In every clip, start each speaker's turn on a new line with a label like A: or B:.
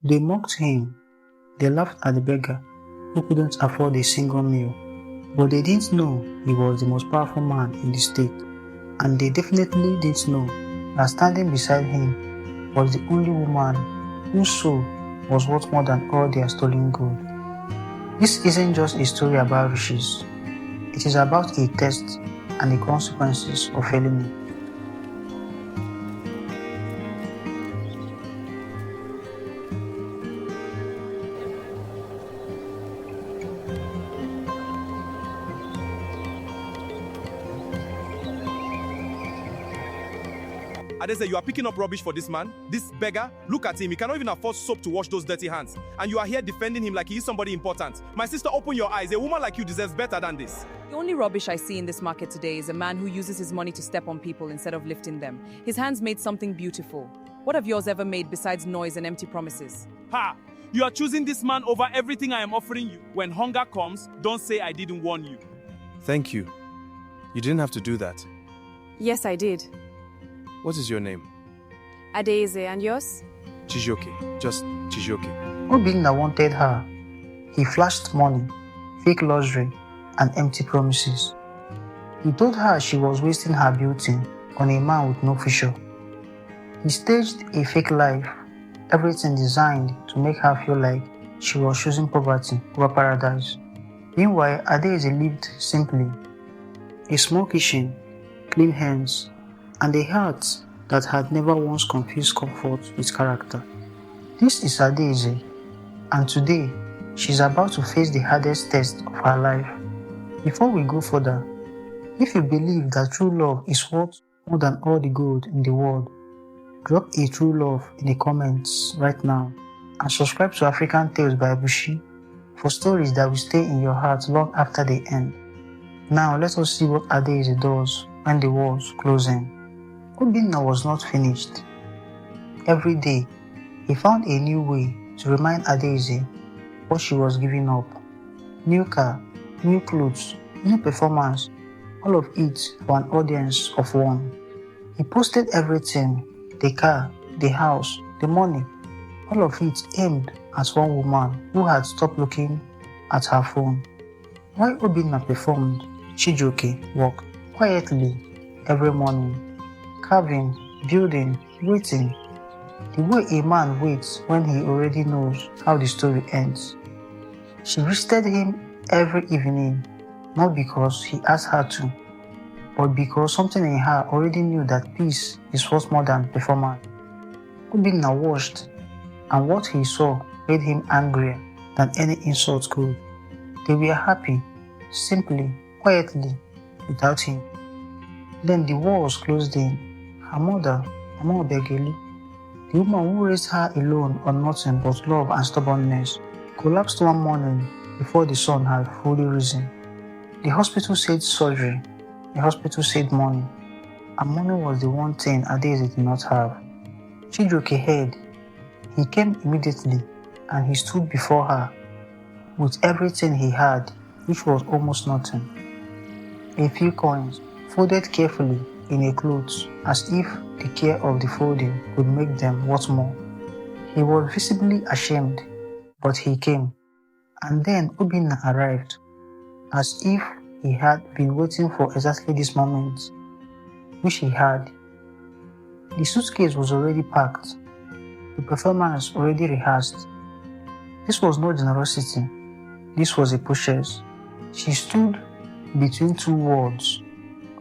A: They mocked him. They laughed at the beggar who couldn't afford a single meal. But they didn't know he was the most powerful man in the state. And they definitely didn't know that standing beside him was the only woman whose soul was worth more than all their stolen gold. This isn't just a story about riches. It is about a test and the consequences of failing it.
B: Adaeze, you are picking up rubbish for this man? This beggar? Look at him. He cannot even afford soap to wash those dirty hands. And you are here defending him like he is somebody important. My sister, open your eyes. A woman like you deserves better than this.
C: The only rubbish I see in this market today is a man who uses his money to step on people instead of lifting them. His hands made something beautiful. What have yours ever made besides noise and empty promises?
B: Ha! You are choosing this man over everything I am offering you. When hunger comes, don't say I didn't warn you.
D: Thank you. You didn't have to do that.
E: Yes, I did.
D: What is your name?
E: Adaeze, and yours?
D: Chijioke. Just Chijioke.
A: Obinna wanted her. He flashed money, fake luxury, and empty promises. He told her she was wasting her beauty on a man with no future. He staged a fake life, everything designed to make her feel like she was choosing poverty over paradise. Meanwhile, Adaeze lived simply. A small kitchen, clean hands, and a heart that had never once confused comfort with character. This is Adaeze, and today she's about to face the hardest test of her life. Before we go further, if you believe that true love is worth more than all the gold in the world, drop a true love in the comments right now and subscribe to African Tales by Buchi for stories that will stay in your heart long after they end. Now let us see what Adaeze does when the walls close in. Obinna was not finished. Every day, he found a new way to remind Adaeze what she was giving up. New car, new clothes, new performance, all of it for an audience of one. He posted everything, the car, the house, the money, all of it aimed at one woman who had stopped looking at her phone. While Obinna performed, Chijioke worked quietly every morning, carving, building, waiting, the way a man waits when he already knows how the story ends. She visited him every evening, not because he asked her to, but because something in her already knew that peace is worth more than performance. Obinna watched, and what he saw made him angrier than any insult could. They were happy, simply, quietly, without him. Then the walls closed in. Her mother, Mama Begeli, the woman who raised her alone on nothing but love and stubbornness, collapsed one morning before the sun had fully risen. The hospital said surgery, the hospital said money, and money was the one thing Adaeze did not have. Chijioke heard. He came immediately, and he stood before her with everything he had, which was almost nothing. A few coins, folded carefully in a cloth, as if the care of the folding could make them worth more. He was visibly ashamed, but he came. And then Obinna arrived, as if he had been waiting for exactly this moment, which he had. The suitcase was already packed, the performance already rehearsed. This was no generosity, this was a purchase. She stood between two worlds.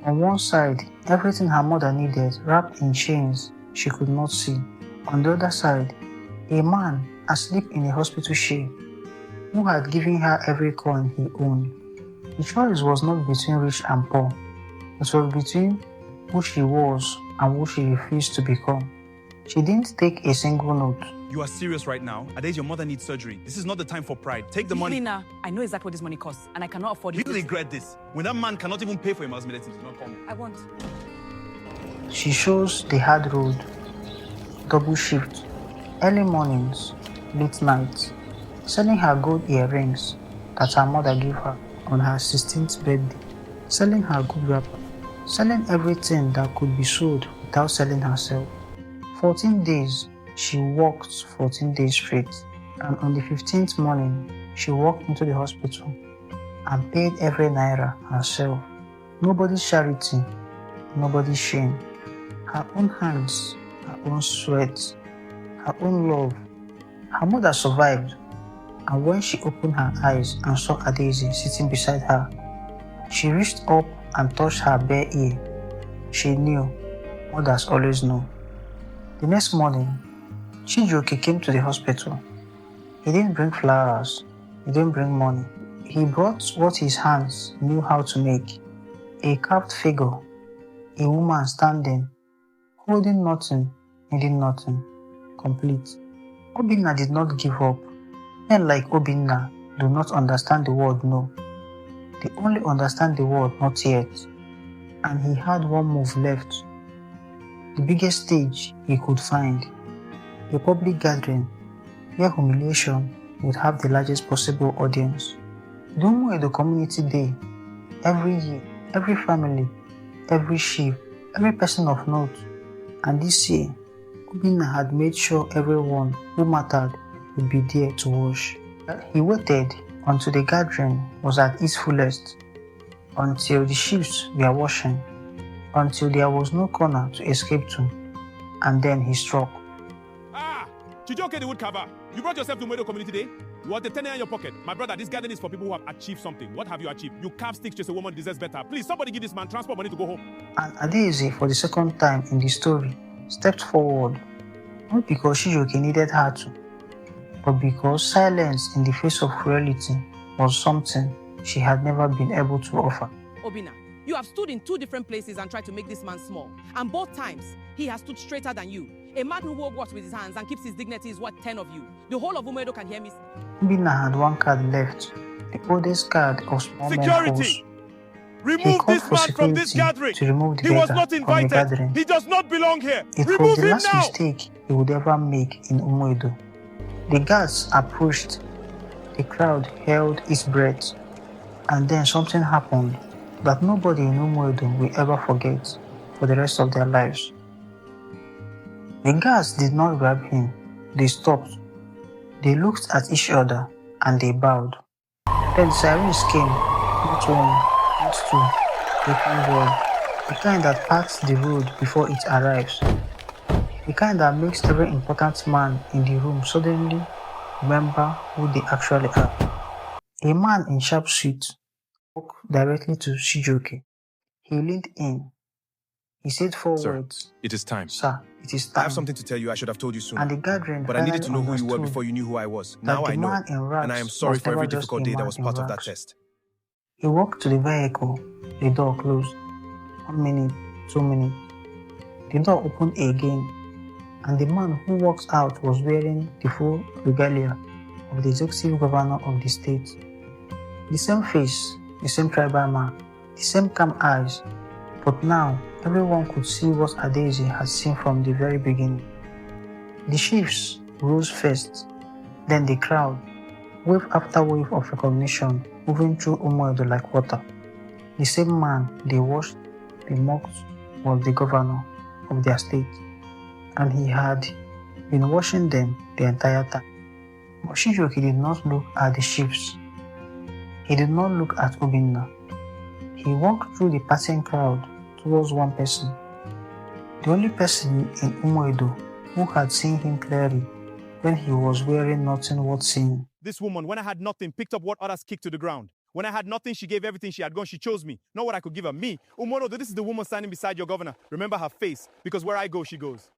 A: On one side, everything her mother needed wrapped in chains she could not see. On the other side, a man asleep in a hospital chair who had given her every coin he owned. The choice was not between rich and poor. It was between who she was and who she refused to become. She didn't take a single note.
B: You are serious right now? Adaeze, your mother needs surgery. This is not the time for pride. Take the money.
C: Obinna, I know exactly what this money costs, and I cannot afford it.
B: You regret this. When that man cannot even pay for him as medicine, not come.
C: I want.
A: She chose the hard road, double shift, early mornings, late nights, selling her gold earrings that her mother gave her on her 16th birthday, selling her good wrapper, selling everything that could be sold without selling herself. 14 days, She walked 14 days straight, and on the 15th morning, she walked into the hospital and paid every naira herself. Nobody's charity, nobody's shame. Her own hands, her own sweat, her own love. Her mother survived, and when she opened her eyes and saw Adaeze sitting beside her, she reached up and touched her bare ear. She knew, mothers always know. The next morning, Chijioke came to the hospital. He didn't bring flowers, he didn't bring money. He brought what his hands knew how to make. A carved figure, a woman standing, holding nothing, needing nothing, complete. Obinna did not give up. Men like Obinna do not understand the word no. They only understand the word not yet. And he had one move left. The biggest stage he could find. A public gathering where humiliation would have the largest possible audience. The Umuedo Community Day. Every year, every family, every chief, every person of note. And this year, Obinna had made sure everyone who mattered would be there to watch. He waited until the gathering was at its fullest, until the chiefs were watching, until there was no corner to escape to, and then he struck.
B: Ah! Chijioke the woodcarver, you brought yourself to Umuedo Community Day? You want the 10 in your pocket? My brother, this garden is for people who have achieved something. What have you achieved? You carve sticks just a woman deserves better. Please, somebody give this man transport money to go home.
A: And Adaeze, for the second time in the story, stepped forward, not because Chijioke needed her to, but because silence in the face of reality was something she had never been able to offer.
C: Obinna, you have stood in two different places and tried to make this man small. And both times, he has stood straighter than you. A man who works with his hands and keeps his dignity is worth 10 of you. The whole of Umuedo can hear me.
A: Obinna had one card left, the oldest card of small men force.
B: Remove this man from this gathering.
A: To remove the
B: he was
A: beggar
B: not
A: from the
B: invited.
A: gathering.
B: He does not belong here.
A: It
B: Remove
A: was the
B: him
A: last
B: now.
A: mistake he would ever make in Umuedo. The guards approached. The crowd held its breath. And then something happened that nobody in Umuedo will ever forget for the rest of their lives. The guards did not grab him. They stopped. They looked at each other and they bowed. Then sirens came, not one, not two, the kind that parts the road before it arrives. The kind that makes every important man in the room suddenly remember who they actually are. A man in sharp suit walked directly to Chijioke. He leaned in. He said four words.
D: It is time.
A: Sir, it is time.
D: I have something to tell you. I should have told you sooner.
A: And the gathering
D: but I needed to know who you were
A: understood
D: before you knew who I was.
A: that
D: Now
A: the
D: I know.
A: man in rags
D: And I am sorry
A: was
D: for every
A: never just
D: difficult
A: a
D: day that
A: man
D: was
A: in
D: part of that
A: rags.
D: test.
A: He walked to the vehicle. The door closed. 1 minute, 2 minutes. The door opened again, and the man who walked out was wearing the full regalia of the executive governor of the state. The same face, the same tribal man, the same calm eyes, but now everyone could see what Adaeze had seen from the very beginning. The chiefs rose first, then the crowd, wave after wave of recognition moving through Umuedo like water. The same man they watched, they mocked, was the governor of their state, and he had been watching them the entire time. But Chijioke did not look at the chiefs. He did not look at Obinna. He walked through the passing crowd towards one person, the only person in Umuedo who had seen him clearly when he was wearing nothing worth seeing.
B: This woman, when I had nothing, picked up what others kicked to the ground. When I had nothing, she gave everything she had gone. She chose me, not what I could give her. Me, Umuedo, this is the woman standing beside your governor. Remember her face, because where I go, she goes.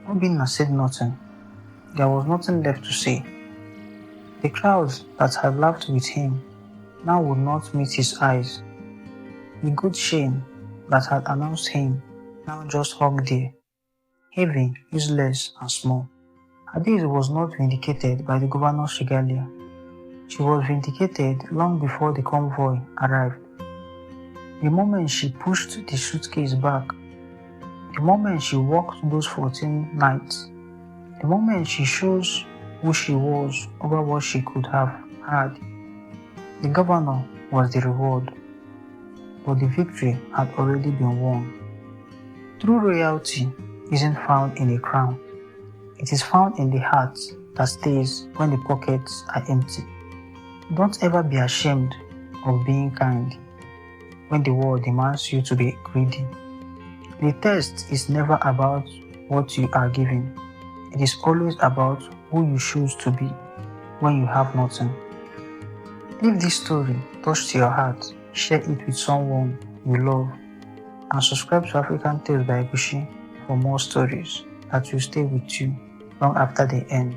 A: Obinna said nothing. There was nothing left to say. The crowds that had laughed with him now would not meet his eyes. The good shame that had announced him now just hung there, heavy, useless, and small. Adaeze was not vindicated by the governor's regalia. She was vindicated long before the convoy arrived. The moment she pushed the suitcase back, the moment she walked those 14 nights, the moment she shows who she was over what she could have had, the governor was the reward, but the victory had already been won. True royalty isn't found in a crown, It is found in the heart that stays when the pockets are empty. Don't ever be ashamed of being kind when the world demands you to be greedy. The test is never about what you are given. It is always about who you choose to be when you have nothing. If this story touched your heart, share it with someone you love and subscribe to African Tales by Buchi for more stories that will stay with you long after they end.